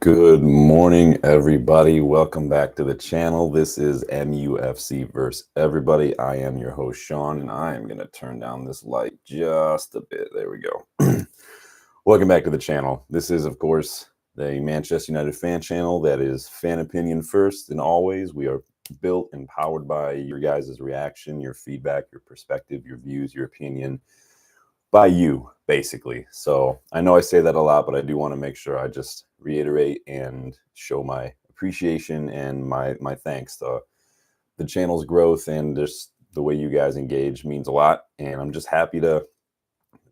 Good morning, everybody. Welcome back to the channel. This is MUFC versus everybody. I am your host, Sean, and I am going to turn down this light just a bit. There we go. Welcome back to the channel. This is, of course, the Manchester United fan channel that is fan opinion first and always. We are built and powered by your guys' reaction, your feedback, your perspective, your views, your opinion, by you, basically. So I know I say that a lot, but I do want to make sure I just reiterate and show my appreciation and my thanks. The channel's growth and just the way you guys engage means a lot, and I'm just happy to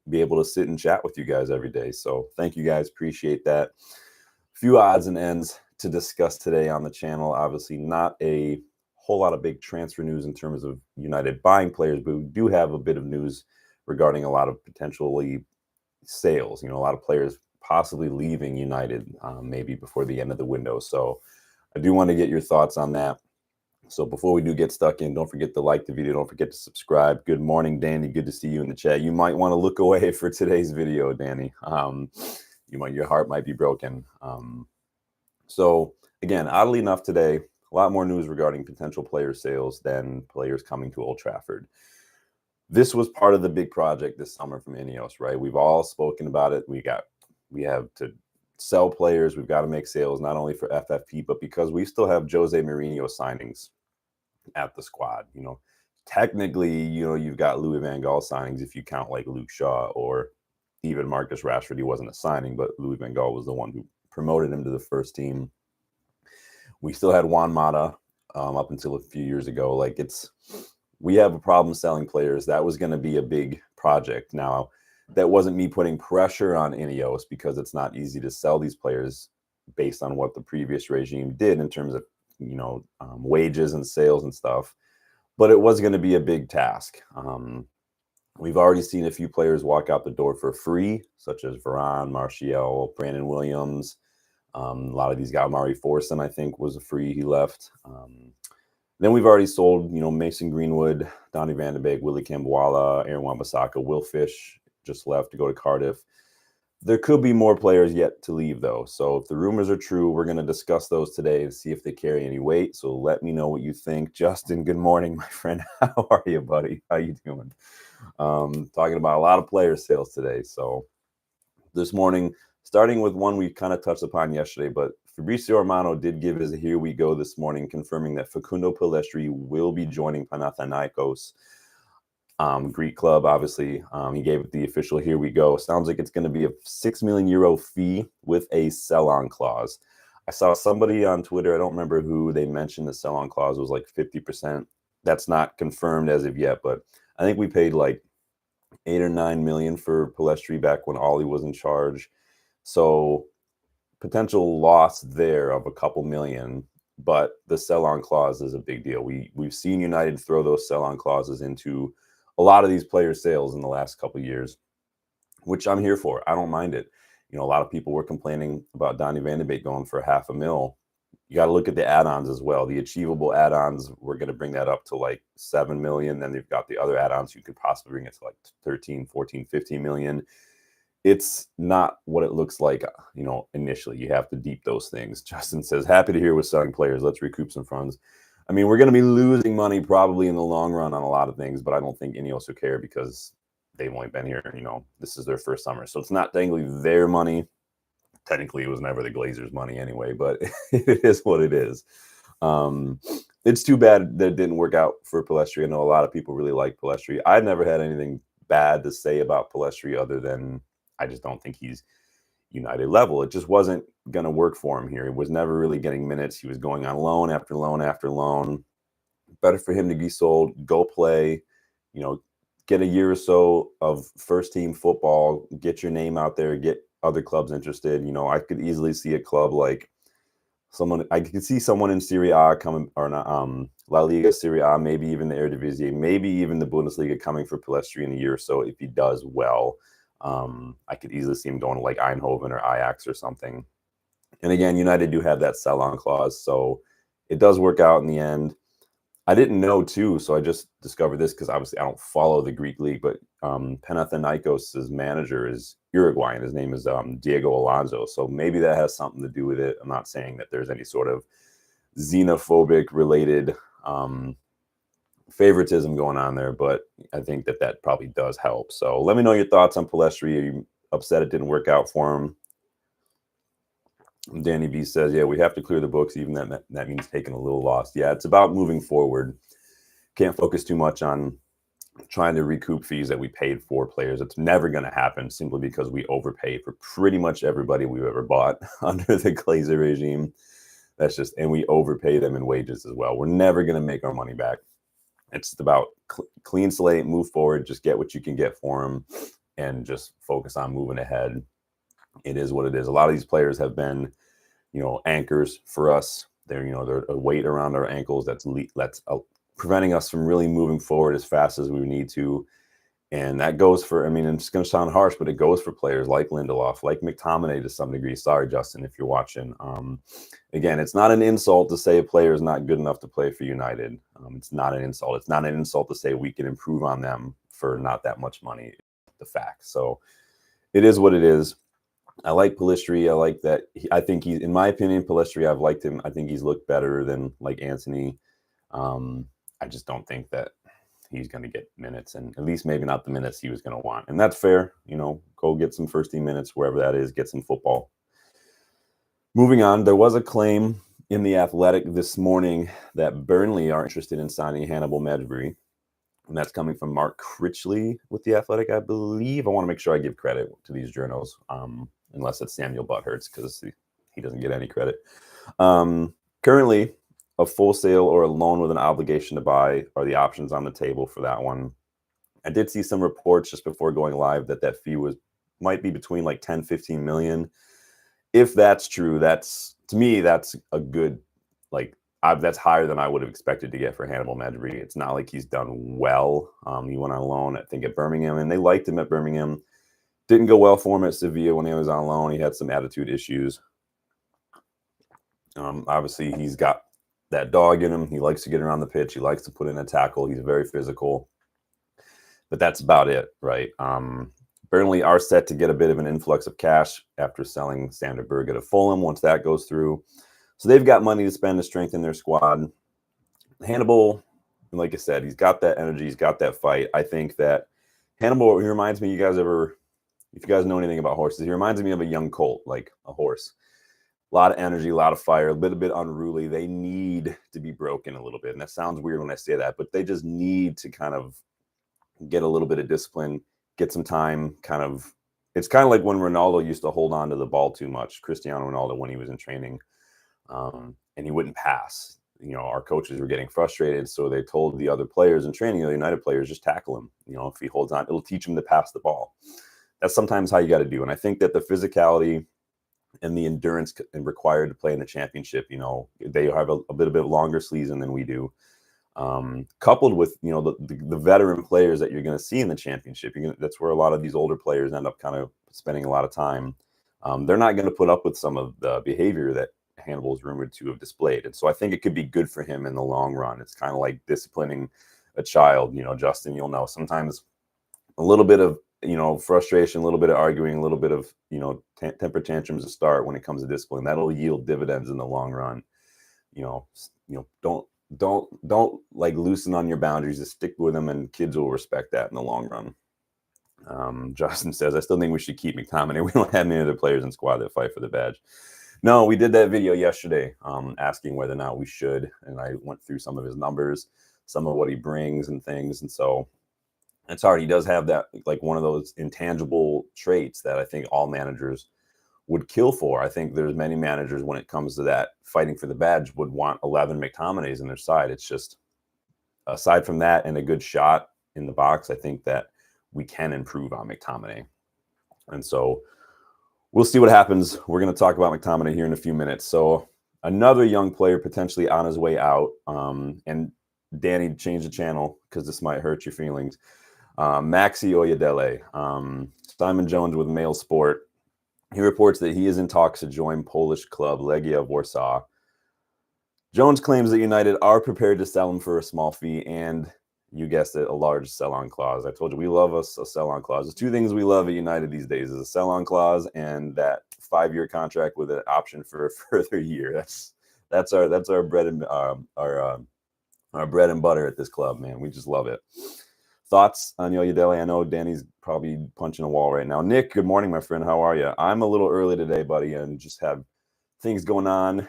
be able to sit and chat with you guys every day. So thank you guys, appreciate that. Few odds and ends to discuss today on the channel. Obviously not a whole lot of big transfer news in terms of United buying players, but we do have a bit of news regarding a lot of potentially sales, a lot of players possibly leaving United maybe before the end of the window. So I do want to get your thoughts on that. So before we do get stuck in, don't forget to like the video. Don't forget to subscribe. Good morning, Danny. Good to see you in the chat. You might want to look away for today's video, Danny. Your heart might be broken. So again, oddly enough today, a lot more news regarding potential player sales than players coming to Old Trafford. This was part of the big project this summer from Ineos, right? We've all spoken about it. We have to sell players. We've got to make sales, not only for FFP, but because we still have Jose Mourinho signings at the squad. Technically, you've got Louis van Gaal signings if you count like Luke Shaw or even Marcus Rashford. He wasn't a signing, but Louis van Gaal was the one who promoted him to the first team. We still had Juan Mata up until a few years ago. We have a problem selling players. That was going to be a big project. Now, that wasn't me putting pressure on Ineos because it's not easy to sell these players based on what the previous regime did in terms of, wages and sales and stuff. But it was going to be a big task. We've already seen a few players walk out the door for free, such as Varane, Martial, Brandon Williams. A lot of these guys, Mari Forson, I think, was a free. He left. Then we've already sold, Mason Greenwood, Donny van de Beek, Willie Kambwala, Aaron Wan-Bissaka, Will Fish just left to go to Cardiff. There could be more players yet to leave, though. So if the rumors are true, we're going to discuss those today and see if they carry any weight. So let me know what you think. Justin, good morning, my friend. How are you, buddy? How you doing? Talking about a lot of player sales today. So this morning, starting with one we kind of touched upon yesterday, but Fabrizio Romano did give his here we go this morning, confirming that Facundo Pellistri will be joining Panathinaikos, Greek club. Obviously, he gave it the official here we go. Sounds like it's going to be a €6 million fee with a sell-on clause. I saw somebody on Twitter, I don't remember who, they mentioned the sell-on clause was like 50%. That's not confirmed as of yet, but I think we paid like 8 or 9 million for Pellistri back when Ollie was in charge. So potential loss there of a couple million, but the sell-on clause is a big deal. We've seen United throw those sell-on clauses into a lot of these player sales in the last couple of years, which I'm here for. I don't mind it. A lot of people were complaining about Donny van de Beek going for $500,000. You got to look at the add-ons as well. The achievable add-ons, we're going to bring that up to like 7 million. Then they've got the other add-ons. You could possibly bring it to like 13, 14, 15 million. It's not what it looks like, initially. You have to deep those things. Justin says, happy to hear we're selling players. Let's recoup some funds. I mean, we're going to be losing money probably in the long run on a lot of things, but I don't think Ineos will care because they've only been here, this is their first summer. So it's not technically their money. Technically, it was never the Glazers' money anyway, but it is what it is. It's too bad that it didn't work out for Pellistri. I know a lot of people really like Pellistri. I never had anything bad to say about Pellistri other than I just don't think he's United level. It just wasn't going to work for him here. He was never really getting minutes. He was going on loan after loan after loan. Better for him to be sold, go play, get a year or so of first team football, get your name out there, get other clubs interested. I could easily see a club like I could see someone in Serie A coming, or not, La Liga, Serie A, maybe even the Eredivisie, maybe even the Bundesliga coming for Pellistri in a year or so if he does well. I could easily see him going to like Eindhoven or Ajax or something. And again, United do have that sell-on clause, so it does work out in the end. I didn't know too, so I just discovered this because obviously I don't follow the Greek league, but Panathinaikos' manager is Uruguayan. His name is Diego Alonso, so maybe that has something to do with it. I'm not saying that there's any sort of xenophobic related favoritism going on there, but I think that probably does help. So let me know your thoughts on Palestri. Are you upset it didn't work out for him? Danny V says, yeah, we have to clear the books, even that means taking a little loss. Yeah, it's about moving forward. Can't focus too much on trying to recoup fees that we paid for players. It's never going to happen simply because we overpaid for pretty much everybody we've ever bought under the Glazer regime. That's just, and we overpay them in wages as well. We're never going to make our money back. It's about clean slate, move forward, just get what you can get for them and just focus on moving ahead. It is what it is. A lot of these players have been, anchors for us. They're a weight around our ankles that's preventing us from really moving forward as fast as we need to. And that goes for, it's going to sound harsh, but it goes for players like Lindelof, like McTominay to some degree. Sorry, Justin, if you're watching. Again, it's not an insult to say a player is not good enough to play for United. It's not an insult. It's not an insult to say we can improve on them for not that much money. The fact. So it is what it is. I like Palestri. I like that. I think he's, in my opinion, Palestri, I've liked him. I think he's looked better than like Anthony. I just don't think that he's going to get minutes, and at least maybe not the minutes he was going to want. And that's fair. Go get some first team minutes wherever that is, get some football. Moving on, there was a claim in The Athletic this morning that Burnley are interested in signing Hannibal Mejbri. And that's coming from Mark Critchley with The Athletic, I believe. I want to make sure I give credit to these journals, unless it's Samuel Butthurst, because he doesn't get any credit. Currently, a full sale or a loan with an obligation to buy are the options on the table for that one. I did see some reports just before going live that fee might be between like 10, 15 million. If that's true, to me, that's a good, that's higher than I would have expected to get for Hannibal Mejbri. It's not like he's done well. He went on loan, I think, at Birmingham, and they liked him at Birmingham. Didn't go well for him at Sevilla when he was on loan. He had some attitude issues. Obviously, he's got that dog in him. He likes to get around the pitch. He likes to put in a tackle. He's very physical. But that's about it, right? Burnley are set to get a bit of an influx of cash after selling Sander Berge to Fulham once that goes through. So they've got money to spend to strengthen their squad. Hannibal, like I said, he's got that energy. He's got that fight. I think that Hannibal, he reminds me, if you guys know anything about horses, he reminds me of a young colt, like a horse. A lot of energy, a lot of fire, a little bit unruly. They need to be broken a little bit. And that sounds weird when I say that, but they just need to kind of get a little bit of discipline, get some time, it's kind of like when Ronaldo used to hold on to the ball too much, Cristiano Ronaldo, when he was in training, and he wouldn't pass. Our coaches were getting frustrated, so they told the other players in training, the United players, just tackle him. If he holds on, it'll teach him to pass the ball. That's sometimes how you got to do. And I think that the physicality and the endurance required to play in the championship, they have a bit longer season than we do. Coupled with, the veteran players that you're going to see in the championship, that's where a lot of these older players end up kind of spending a lot of time. They're not going to put up with some of the behavior that Hannibal is rumored to have displayed. And so I think it could be good for him in the long run. It's kind of like disciplining a child. Justin, you'll know sometimes a little bit of, frustration, a little bit of arguing, a little bit of, temper tantrums to start when it comes to discipline. That'll yield dividends in the long run. Don't like loosen on your boundaries, just stick with them, and kids will respect that in the long run. Justin says, I still think we should keep McTominay. We don't have many other players in squad that fight for the badge. No, we did that video yesterday, asking whether or not we should, and I went through some of his numbers, some of what he brings and things, and so it's hard. He does have that, like, one of those intangible traits that I think all managers would kill for. I think there's many managers, when it comes to that fighting for the badge, would want 11 McTominays in their side. It's just, aside from that and a good shot in the box, I think that we can improve on McTominay. And so we'll see what happens. We're going to talk about McTominay here in a few minutes. So another young player potentially on his way out. And Danny, change the channel because this might hurt your feelings. Maxi Oyedele, Simon Jones with Mail Sport. He reports that he is in talks to join Polish club Legia Warsaw. Jones claims that United are prepared to sell him for a small fee and, you guessed it, a large sell-on clause. I told you we love us a sell-on clause. There's two things we love at United these days: is a sell-on clause and that 5-year contract with an option for a further year. That's our bread and our bread and butter at this club, man. We just love it. Thoughts on Oyedele? I know Danny's probably punching a wall right now. Nick, good morning, my friend. How are you? I'm a little early today, buddy, and just have things going on.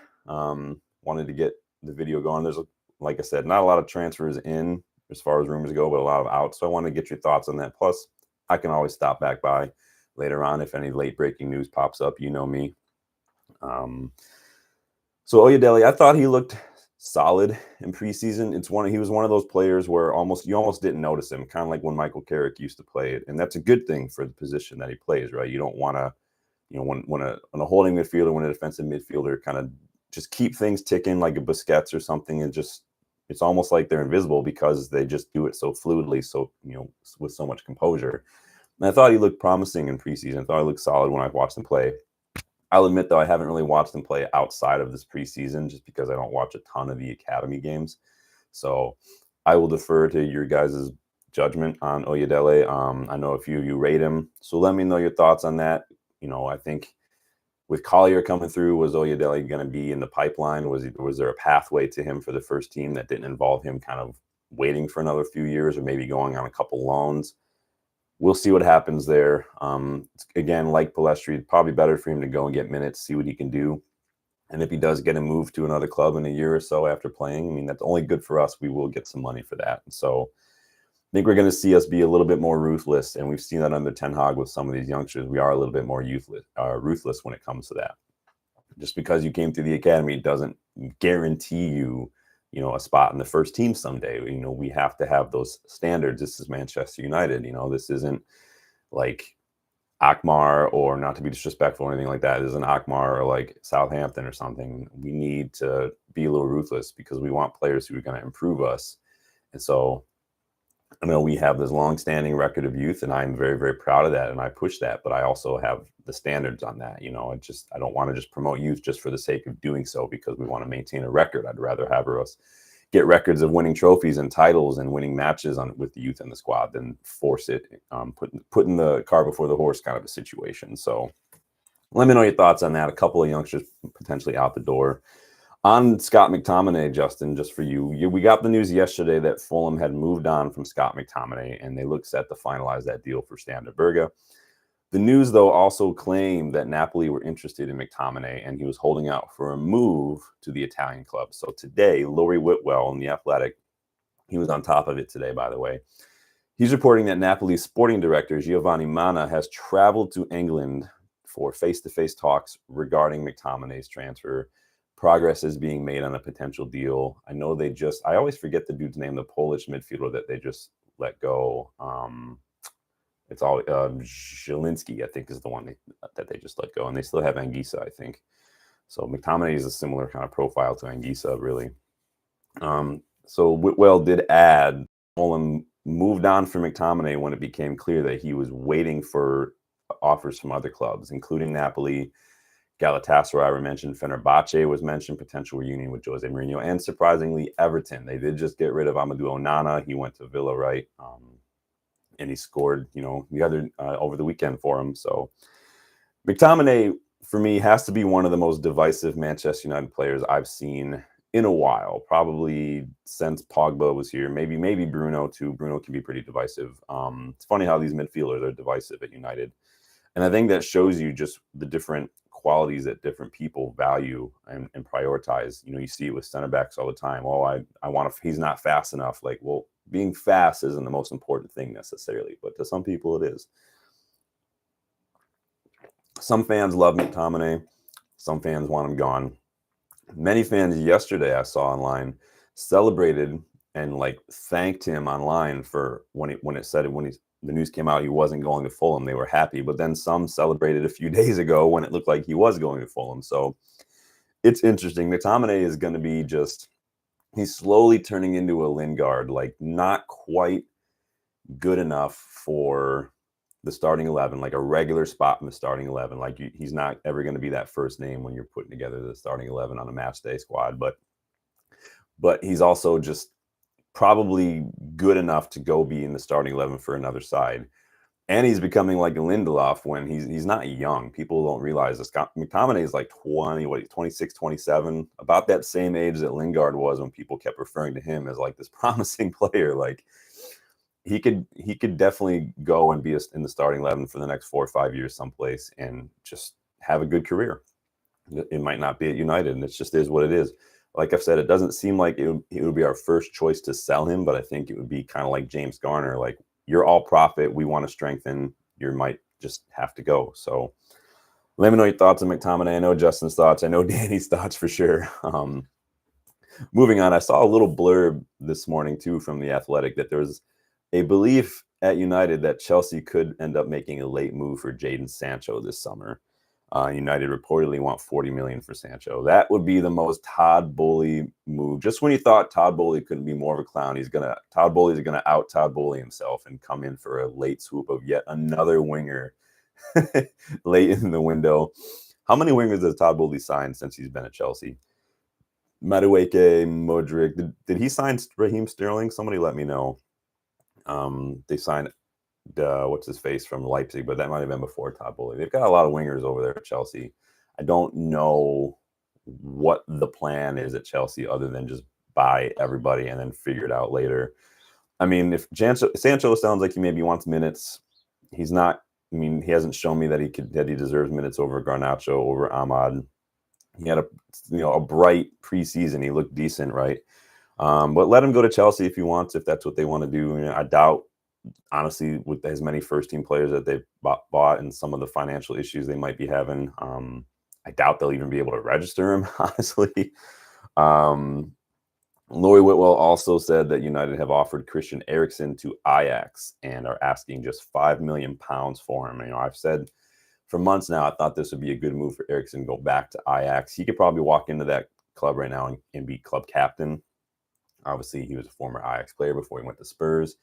Wanted to get the video going. There's, like I said, not a lot of transfers in as far as rumors go, but a lot of out. So I want to get your thoughts on that. Plus, I can always stop back by later on if any late breaking news pops up. You know me. So Oyedele, I thought he looked solid in preseason. He was one of those players where you almost didn't notice him, kind of like when Michael Carrick used to play it, and that's a good thing for the position that he plays, right? You don't want to, when a holding midfielder, when a defensive midfielder kind of just keep things ticking like a Busquets or something, and just it's almost like they're invisible because they just do it so fluidly, so with so much composure. And I thought he looked promising in preseason. I thought he looked solid when I watched him play. I'll admit, though, I haven't really watched him play outside of this preseason just because I don't watch a ton of the academy games. So I will defer to your guys' judgment on Oyedele. I know a few of you rate him. So let me know your thoughts on that. I think with Collier coming through, was Oyedele going to be in the pipeline? Was there a pathway to him for the first team that didn't involve him kind of waiting for another few years or maybe going on a couple loans? We'll see what happens there. Again, like Palestri, probably better for him to go and get minutes, see what he can do. And if he does get a move to another club in a year or so after playing, I mean, that's only good for us. We will get some money for that. And so I think we're going to see us be a little bit more ruthless. And we've seen that under Ten Hag with some of these youngsters. We are a little bit more ruthless when it comes to that. Just because you came through the academy doesn't guarantee you a spot in the first team someday. We have to have those standards. This is Manchester United. This isn't like Akmar, or not to be disrespectful or anything like that. It isn't Akmar or like Southampton or something. We need to be a little ruthless because we want players who are going to improve us. And so I know we have this long-standing record of youth, and I'm very, very proud of that, and I push that. But I also have the standards on that. I don't want to just promote youth just for the sake of doing so because we want to maintain a record. I'd rather have us get records of winning trophies and titles and winning matches with the youth in the squad than force it, putting the car before the horse kind of a situation. So let me know your thoughts on that. A couple of youngsters potentially out the door. On Scott McTominay, Justin, just for you, we got the news yesterday that Fulham had moved on from Scott McTominay, and they look set to finalize that deal for Standard Brugge. The news, though, also claimed that Napoli were interested in McTominay, and he was holding out for a move to the Italian club. So today, Laurie Whitwell in The Athletic, he was on top of it today, by the way. He's reporting that Napoli's sporting director, Giovanni Manna, has traveled to England for face-to-face talks regarding McTominay's transfer. Progress is being made on a potential deal. I know I always forget the dude's name, the Polish midfielder that they just let go. It's all Zielinski, I think, is the one that they just let go. And they still have Anguissa, I think. So McTominay is a similar kind of profile to Anguissa, really. So Whitwell did add, Fulham moved on from McTominay when it became clear that he was waiting for offers from other clubs, including Napoli, Galatasaray were mentioned, Fenerbahce was mentioned, potential reunion with Jose Mourinho, and surprisingly, Everton. They did just get rid of Amadou Onana. He went to Villa, right? And he scored, the other over the weekend for him. So McTominay, for me, has to be one of the most divisive Manchester United players I've seen in a while, probably since Pogba was here. Maybe Bruno too. Bruno can be pretty divisive. It's funny how these midfielders are divisive at United. And I think that shows you just the different qualities that different people value and prioritize. You see it with center backs all the time. He's not fast enough. Like, well, being fast isn't the most important thing necessarily, but to some people it is. Some fans love McTominay. Some fans want him gone. Many fans yesterday I saw online celebrated and thanked him online for when the news came out he wasn't going to Fulham. They were happy, but then some celebrated a few days ago when it looked like he was going to Fulham. So it's interesting. McTominay is going to be he's slowly turning into a Lingard, not quite good enough for the starting 11, like a regular spot in the starting 11. He's not ever going to be that first name when you're putting together the starting 11 on a match day squad, but but he's also just probably good enough to go be in the starting 11 for another side. And he's becoming like a Lindelof when he's not young. People don't realize this. McTominay is like 26, 27, about that same age that Lingard was when people kept referring to him as like this promising player. Like he could definitely go and be in the starting 11 for the next 4 or 5 years someplace and just have a good career. It might not be at United, and it just is what it is. Like I've said, it doesn't seem like it would be our first choice to sell him, but I think it would be kind of like James Garner. Like, you're all profit. We want to strengthen. You might just have to go. So let me know your thoughts on McTominay. I know Justin's thoughts. I know Danny's thoughts for sure. Moving on, I saw a little blurb this morning, too, from The Athletic that there was a belief at United that Chelsea could end up making a late move for Jadon Sancho this summer. United reportedly want $40 million for Sancho. That would be the most Todd Boehly move. Just when you thought Todd Boehly couldn't be more of a clown, Todd Boehly is gonna out Todd Boehly himself and come in for a late swoop of yet another winger late in the window. How many wingers has Todd Boehly signed since he's been at Chelsea? Madueke, Modric. Did he sign Raheem Sterling? Somebody let me know. They signed what's his face from Leipzig, but that might have been before Todd Boehly. They've got a lot of wingers over there at Chelsea. I don't know what the plan is at Chelsea other than just buy everybody and then figure it out later. I mean, if Sancho sounds like he maybe wants minutes, he's not. I mean, he hasn't shown me that he deserves minutes over Garnacho, over Ahmad. He had a bright preseason. He looked decent, right? But let him go to Chelsea if he wants, if that's what they want to do. I doubt, honestly, with as many first-team players that they've bought and some of the financial issues they might be having, I doubt they'll even be able to register him, honestly. Laurie Whitwell also said that United have offered Christian Eriksen to Ajax and are asking just £5 million for him. I've said for months now, I thought this would be a good move for Eriksen to go back to Ajax. He could probably walk into that club right now and be club captain. Obviously, he was a former Ajax player before he went to Spurs.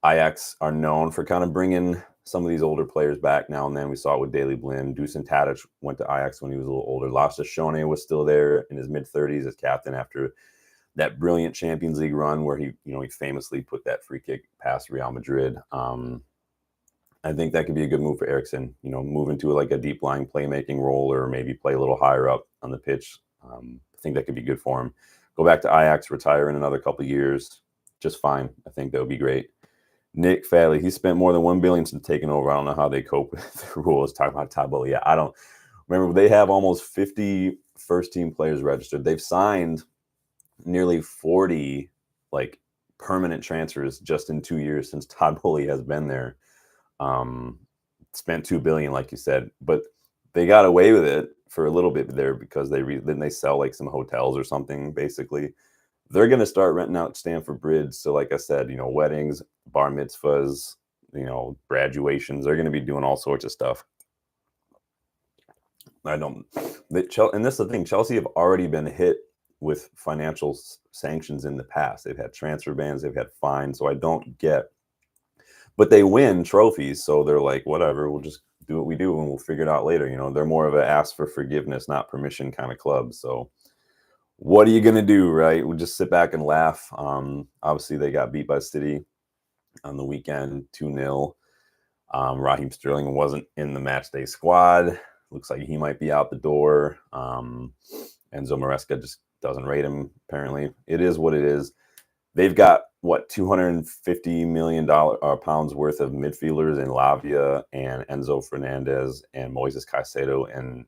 Ajax are known for kind of bringing some of these older players back now and then. We saw it with Daley Blind. Dusan Tadic went to Ajax when he was a little older. Lasse Schöne was still there in his mid-30s as captain after that brilliant Champions League run where he famously put that free kick past Real Madrid. I think that could be a good move for Eriksen. Move into like a deep lying playmaking role or maybe play a little higher up on the pitch. I think that could be good for him. Go back to Ajax, retire in another couple of years, just fine. I think that would be great. Nick Fadley, he spent more than $1 billion since taking over. I don't know how they cope with the rules. Talking about Todd Boehly, I don't remember. They have almost 50 first-team players registered. They've signed nearly 40 like permanent transfers just in 2 years since Todd Boehly has been there. Spent $2 billion, like you said, but they got away with it for a little bit there because then they sell like some hotels or something. Basically, they're going to start renting out Stamford Bridge. So, like I said, weddings, bar mitzvahs, graduations. They're going to be doing all sorts of stuff. And this is the thing. Chelsea have already been hit with financial sanctions in the past. They've had transfer bans. They've had fines. So I don't get. But they win trophies, so they're like, whatever, we'll just do what we do and we'll figure it out later. They're more of an ask for forgiveness, not permission kind of club. So what are you going to do, right? We'll just sit back and laugh. Obviously, they got beat by City on the weekend, 2-0. Raheem Sterling wasn't in the matchday squad. Looks like he might be out the door. Enzo Maresca just doesn't rate him, apparently. It is what it is. They've got, $250 million pounds worth of midfielders in Lavia and Enzo Fernandez and Moises Caicedo. And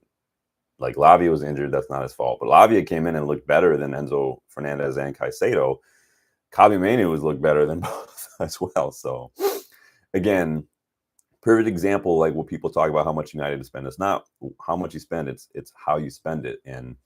like Lavia was injured, that's not his fault. But Lavia came in and looked better than Enzo Fernandez and Caicedo. Kabi Manu has looked better than both as well. So again, perfect example, like what people talk about how much United spend. It's not how much you spend, it's how you spend it. And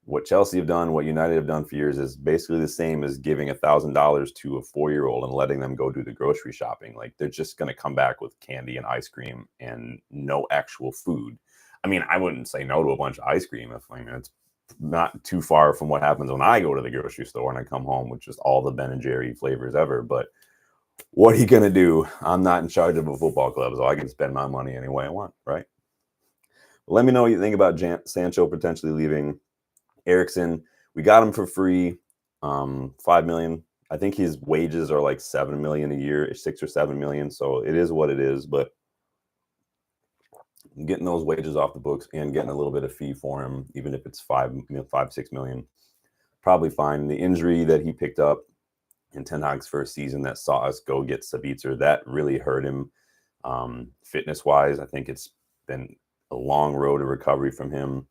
what Chelsea have done, what United have done for years is basically the same as giving $1,000 to a 4-year-old and letting them go do the grocery shopping. Like, they're just going to come back with candy and ice cream and no actual food. I mean, I wouldn't say no to a bunch of ice cream if it's not too far from what happens when I go to the grocery store and I come home with just all the Ben & Jerry flavors ever. But what are you going to do? I'm not in charge of a football club, so I can spend my money any way I want, right? Let me know what you think about Sancho potentially leaving. Eriksen, we got him for free. $5 million. I think his wages are like $7 million a year, 6 or 7 million. So it is what it is. But getting those wages off the books and getting a little bit of fee for him, even if it's 6 million, probably fine. The injury that he picked up in Ten Hag's first season that saw us go get Sabitzer, that really hurt him fitness wise. I think it's been a long road to recovery from him.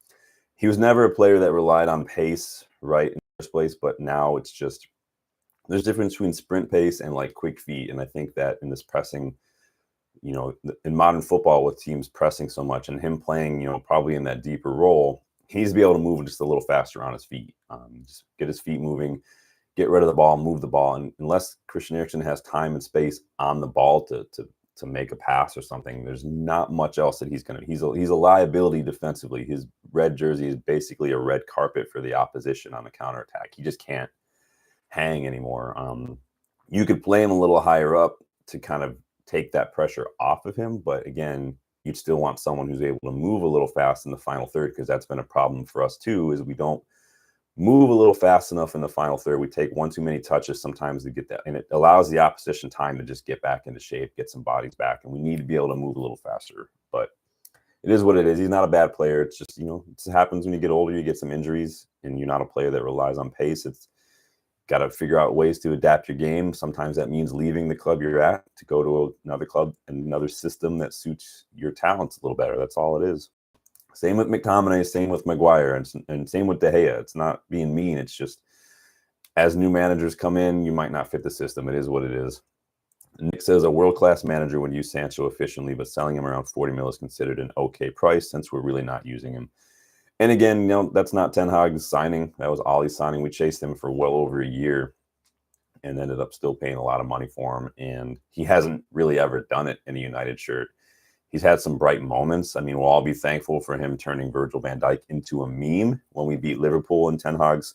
He was never a player that relied on pace, right, in the first place, but now it's just, there's a difference between sprint pace and like quick feet. And I think that in this pressing, you know, in modern football with teams pressing so much and him playing, you know, probably in that deeper role, he needs to be able to move just a little faster on his feet, just get his feet moving, get rid of the ball, move the ball. And unless Christian Eriksen has time and space on the ball to make a pass or something, there's not much else that he's going to, he's a liability defensively. His red jersey is basically a red carpet for the opposition on the counterattack. He just can't hang anymore. You could play him a little higher up to kind of take that pressure off of him. But again, you'd still want someone who's able to move a little fast in the final third, because that's been a problem for us too, is we don't move a little fast enough in the final third. We take one too many touches sometimes to get that, and it allows the opposition time to just get back into shape, get some bodies back, and we need to be able to move a little faster. But it is what it is. He's not a bad player. It's just, you know, it happens when you get older, you get some injuries, and you're not a player that relies on pace. It's got to figure out ways to adapt your game. Sometimes that means leaving the club you're at to go to another club and another system that suits your talents a little better. That's all it is. Same with McTominay, same with Maguire, and same with De Gea. It's not being mean. It's just, as new managers come in, you might not fit the system. It is what it is. Nick says a world-class manager would use Sancho efficiently, but selling him around 40 mil is considered an okay price since we're really not using him. And again, you know, that's not Ten Hag's signing. That was Ollie's signing. We chased him for well over a year and ended up still paying a lot of money for him. And he hasn't really ever done it in a United shirt. He's had some bright moments. I mean, we'll all be thankful for him turning Virgil van Dijk into a meme when we beat Liverpool in Ten Hag's,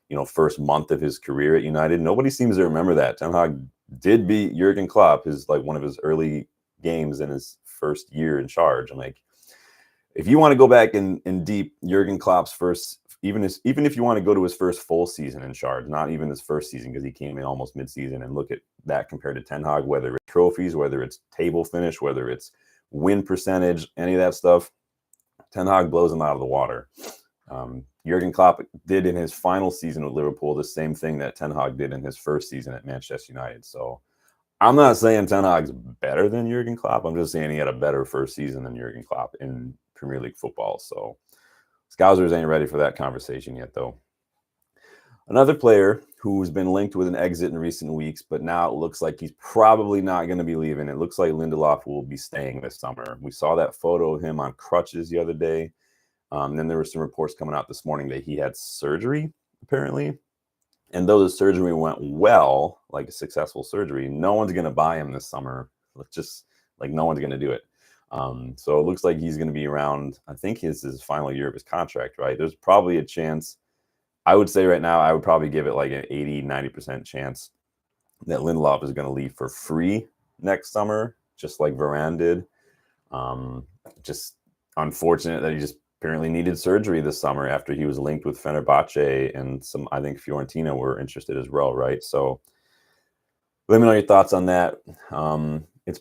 you know, first month of his career at United. Nobody seems to remember that. Ten Hag did beat Jurgen Klopp, one of his early games in his first year in charge. I'm like, if you want to go back in deep, Jurgen Klopp's first, even if you want to go to his first full season in charge, not even his first season, because he came in almost mid-season, and look at that compared to Ten Hag, whether it's trophies, whether it's table finish, whether it's win percentage, any of that stuff, Ten Hag blows him out of the water. Jurgen Klopp did in his final season with Liverpool the same thing that Ten Hag did in his first season at Manchester United. So I'm not saying Ten Hag's better than Jurgen Klopp. I'm just saying he had a better first season than Jurgen Klopp in Premier League football. So Scousers ain't ready for that conversation yet, though. Another player who's been linked with an exit in recent weeks, but now it looks like he's probably not going to be leaving. It looks like Lindelof will be staying this summer. We saw that photo of him on crutches the other day. Then there were some reports coming out this morning that he had surgery, apparently. And though the surgery went well, like a successful surgery, no one's going to buy him this summer. Just like no one's going to do it. So it looks like he's going to be around, I think his final year of his contract, right? There's probably a chance. I would say right now, I would probably give it like an 80-90% chance that Lindelof is going to leave for free next summer, just like Varane did. Just unfortunate that he just apparently needed surgery this summer after he was linked with Fenerbahce, and I think Fiorentina were interested as well, right? So let me know your thoughts on that. It's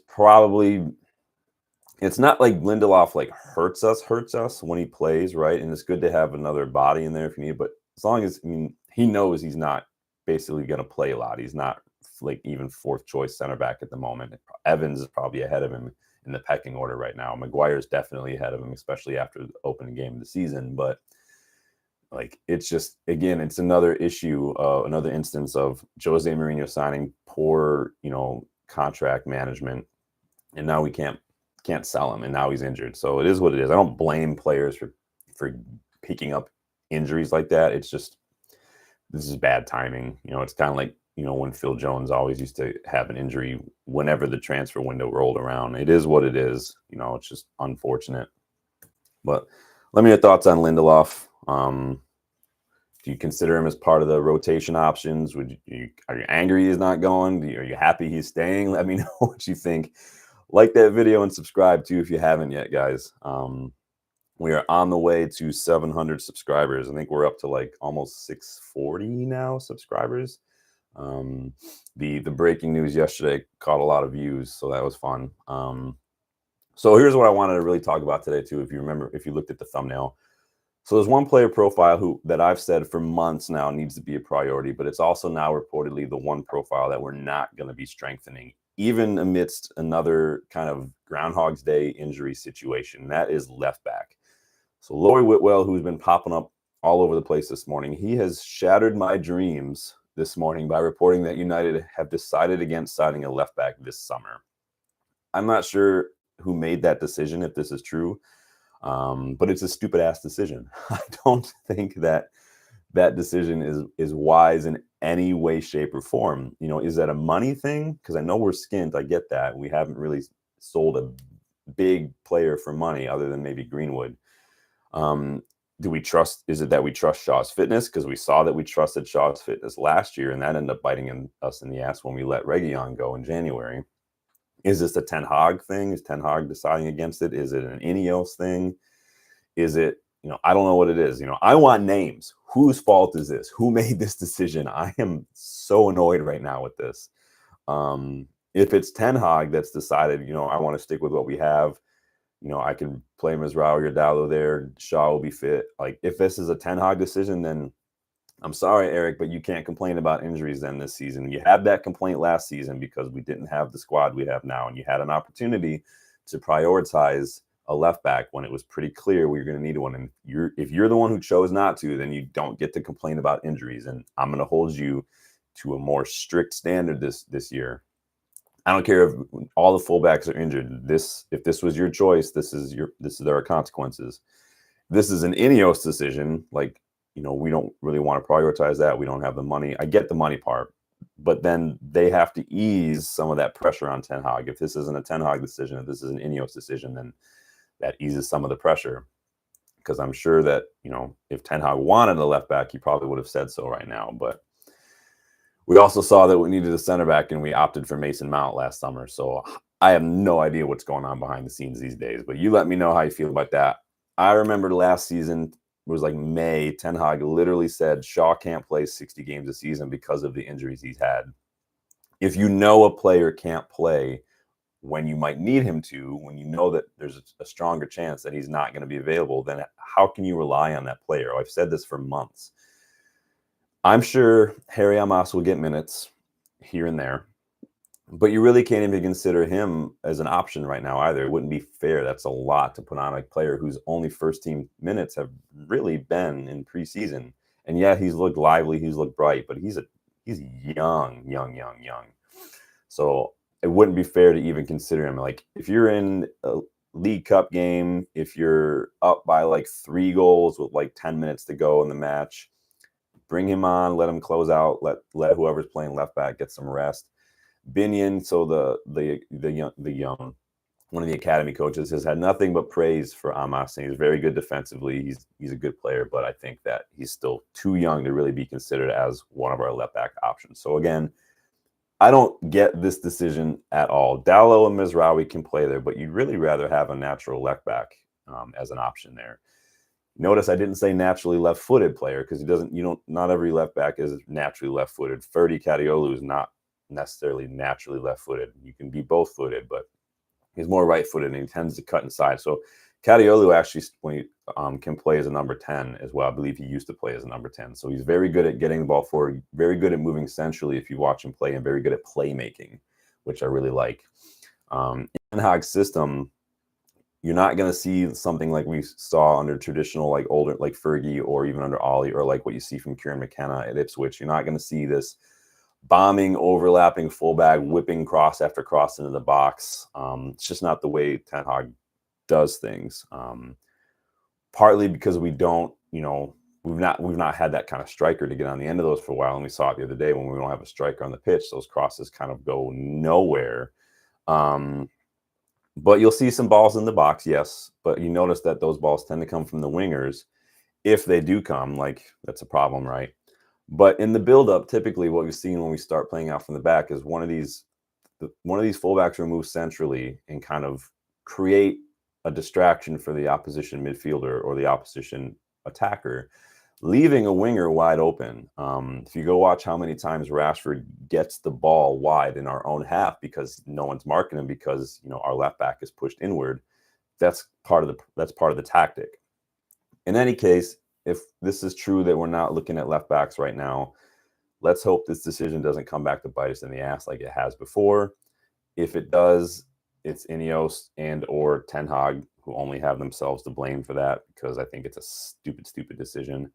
not like Lindelof like hurts us when he plays, right? And it's good to have another body in there if you need, but as long as, I mean, he knows he's not basically going to play a lot. He's not like even fourth choice center back at the moment. Evans is probably ahead of him in the pecking order right now. Maguire's definitely ahead of him, especially after the opening game of the season. But like, it's just, again, it's another issue, another instance of Jose Mourinho signing poor, you know, contract management, and now we can't sell him, and now he's injured. So it is what it is. I don't blame players for picking up injuries like that. It's just, this is bad timing. You know, it's kind of like, you know, when Phil Jones always used to have an injury whenever the transfer window rolled around. It is what it is. You know, it's just unfortunate. But let me know your thoughts on Lindelof. Do you consider him as part of the rotation options? Are you angry he's not going? Are you happy he's staying? Let me know what you think. Like that video and subscribe too if you haven't yet, guys. We are on the way to 700 subscribers. I think we're up to like almost 640 now subscribers. The breaking news yesterday caught a lot of views, so that was fun. So here's what I wanted to really talk about today too. If you remember, if you looked at the thumbnail, so there's one player profile that I've said for months now needs to be a priority, but it's also now reportedly the one profile that we're not going to be strengthening, even amidst another kind of Groundhog's Day injury situation. That is left back. So Lori Whitwell, who's been popping up all over the place this morning, he has shattered my dreams this morning by reporting that United have decided against signing a left back this summer. I'm not sure who made that decision, if this is true, but it's a stupid ass decision. I don't think that decision is wise in any way, shape, or form. Is that a money thing? Because I know we're skint. I get that. We haven't really sold a big player for money other than maybe Greenwood. Do we trust? Is it that we trust Shaw's fitness? Because we saw that we trusted Shaw's fitness last year, and that ended up biting us in the ass when we let Reguilon go in January. Is this a Ten Hag thing? Is Ten Hag deciding against it? Is it an Ineos thing? Is it, I don't know what it is. I want names. Whose fault is this? Who made this decision? I am so annoyed right now with this. If it's Ten Hag that's decided, I want to stick with what we have, I can play Mizraoui or Dallo there. Shaw will be fit. Like, if this is a Ten Hag decision, then I'm sorry, Eric, but you can't complain about injuries then this season. You had that complaint last season because we didn't have the squad we have now, and you had an opportunity to prioritize a left back when it was pretty clear we were going to need one. And if you're the one who chose not to, then you don't get to complain about injuries. And I'm going to hold you to a more strict standard this year. I don't care if all the fullbacks are injured. If this was your choice, there are consequences. This is an Ineos decision. Like, we don't really want to prioritize that. We don't have the money. I get the money part, but then they have to ease some of that pressure on Ten Hag. If this isn't a Ten Hag decision, if this is an Ineos decision, then that eases some of the pressure. Because I'm sure that, if Ten Hag wanted a left back, he probably would have said so right now. But we also saw that we needed a center back, and we opted for Mason Mount last summer. So I have no idea what's going on behind the scenes these days. But you let me know how you feel about that. I remember last season, it was like May, Ten Hag literally said Shaw can't play 60 games a season because of the injuries he's had. If you know a player can't play when you might need him to, when you know that there's a stronger chance that he's not going to be available, then how can you rely on that player? I've said this for months. I'm sure Harry Amos will get minutes here and there, but you really can't even consider him as an option right now either. It wouldn't be fair. That's a lot to put on a player whose only first team minutes have really been in preseason. And yeah, he's looked lively, he's looked bright, but he's young. So it wouldn't be fair to even consider him. Like, if you're in a League Cup game, if you're up by like 3 goals with like 10 minutes to go in the match, bring him on, let him close out, let whoever's playing left back get some rest. Binion, so the young one of the academy coaches, has had nothing but praise for Amos. He's very good defensively. He's a good player, but I think that he's still too young to really be considered as one of our left back options. So again, I don't get this decision at all. Dallo and Mizraoui can play there, but you'd really rather have a natural left back as an option there. Notice I didn't say naturally left-footed player, because not every left back is naturally left-footed. Ferdi Kadiolu is not necessarily naturally left-footed. You can be both-footed, but he's more right-footed, and he tends to cut inside. So Kadiolu actually, when he can play as a number 10 as well. I believe he used to play as a number 10. So he's very good at getting the ball forward, very good at moving centrally if you watch him play, and very good at playmaking, which I really like. In Ten Hag's system, you're not going to see something like we saw under traditional, like older, like Fergie, or even under Ollie, or like what you see from Kieran McKenna at Ipswich. You're not going to see this bombing, overlapping fullback, whipping cross after cross into the box. It's just not the way Ten Hag does things. Partly because we don't, we've not had that kind of striker to get on the end of those for a while. And we saw it the other day when we don't have a striker on the pitch, those crosses kind of go nowhere. But you'll see some balls in the box, yes. But you notice that those balls tend to come from the wingers. If they do come, like, that's a problem, right? But in the build-up, typically what we've seen when we start playing out from the back is one of these fullbacks will move centrally and kind of create a distraction for the opposition midfielder or the opposition attacker, leaving a winger wide open. If you go watch how many times Rashford gets the ball wide in our own half because no one's marking him because, you know, our left back is pushed inward, that's part of the tactic. In any case, if this is true that we're not looking at left backs right now, let's hope this decision doesn't come back to bite us in the ass like it has before. If it does, it's Ineos and or Ten Hag who only have themselves to blame for that, because I think it's a stupid decision.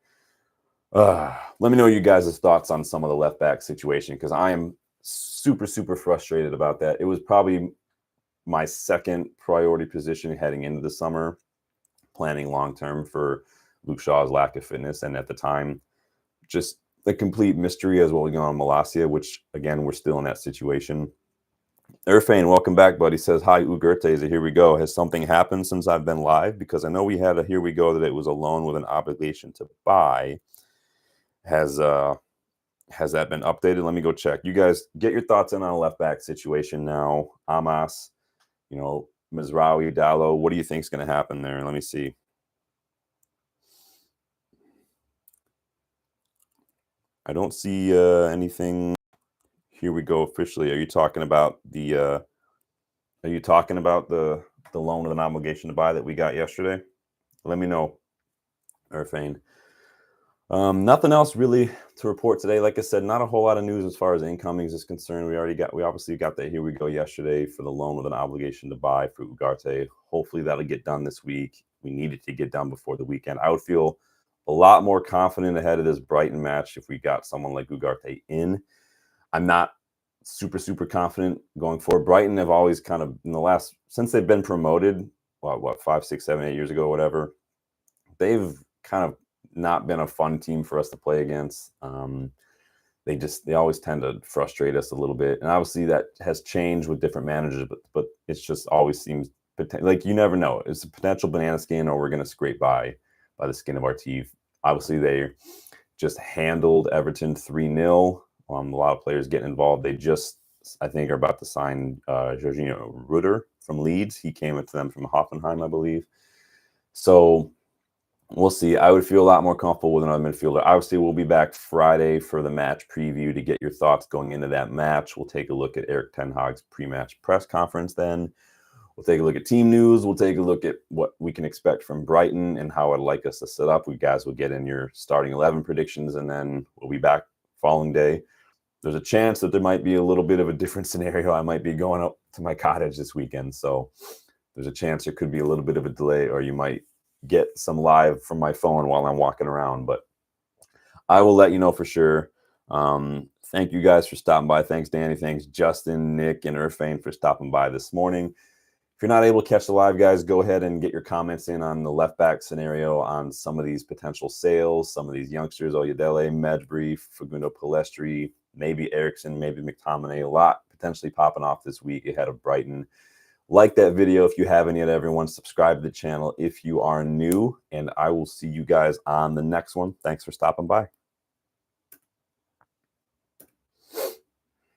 Let me know you guys' thoughts on some of the left back situation, because I am super frustrated about that. It was probably my second priority position heading into the summer, planning long term for Luke Shaw's lack of fitness, and at the time, just the complete mystery as well going on Malacia, which again we're still in that situation. Irfane, welcome back, buddy. Says hi, Ugarte. Is a here we go. Has something happened since I've been live? Because I know we had a here we go that it was a loan with an obligation to buy. Has that been updated? Let me go check. You guys get your thoughts in on a left back situation now. Amas, you know, Mizraoui, Dallo. What do you think is going to happen there? Let me see. I don't see anything. Here we go officially. Are you talking about the loan with an obligation to buy that we got yesterday? Let me know, Irfane. Nothing else really to report today. Like I said, not a whole lot of news as far as incomings is concerned. We obviously got that here we go yesterday for the loan with an obligation to buy for Ugarte. Hopefully that'll get done this week. We need it to get done before the weekend. I would feel a lot more confident ahead of this Brighton match if we got someone like Ugarte in. I'm not super confident going forward. Brighton have always kind of, in the last, since they've been promoted, what 5, 6, 7, 8 years ago, whatever, they've kind of not been a fun team for us to play against. They always tend to frustrate us a little bit, and obviously that has changed with different managers, but it's just always seems like you never know. It's a potential banana skin, or we're going to scrape by the skin of our teeth. Obviously, they just handled Everton 3-0. A lot of players getting involved. They just, I think, are about to sign Jorginho Rutter from Leeds. He came into them from Hoffenheim, I believe. So we'll see. I would feel a lot more comfortable with another midfielder. Obviously, we'll be back Friday for the match preview to get your thoughts going into that match. We'll take a look at Eric Ten Hag's pre-match press conference then. We'll take a look at team news. We'll take a look at what we can expect from Brighton and how I'd like us to set up. You guys will get in your starting 11 predictions, and then we'll be back following day. There's a chance that there might be a little bit of a different scenario. I might be going up to my cottage this weekend, so there's a chance there could be a little bit of a delay, or you might get some live from my phone while I'm walking around, but I will let you know for sure. Thank you guys for stopping by. Thanks, Danny. Thanks, Justin, Nick, and Irfane for stopping by this morning. If you're not able to catch the live, guys, go ahead and get your comments in on the left back scenario, on some of these potential sales, some of these youngsters, Oyedele, Medbury, Fagundo Palestri, maybe Eriksson, maybe McTominay. A lot potentially popping off this week ahead of Brighton. Like that video if you haven't yet, everyone. Subscribe to the channel if you are new, and I will see you guys on the next one. Thanks for stopping by.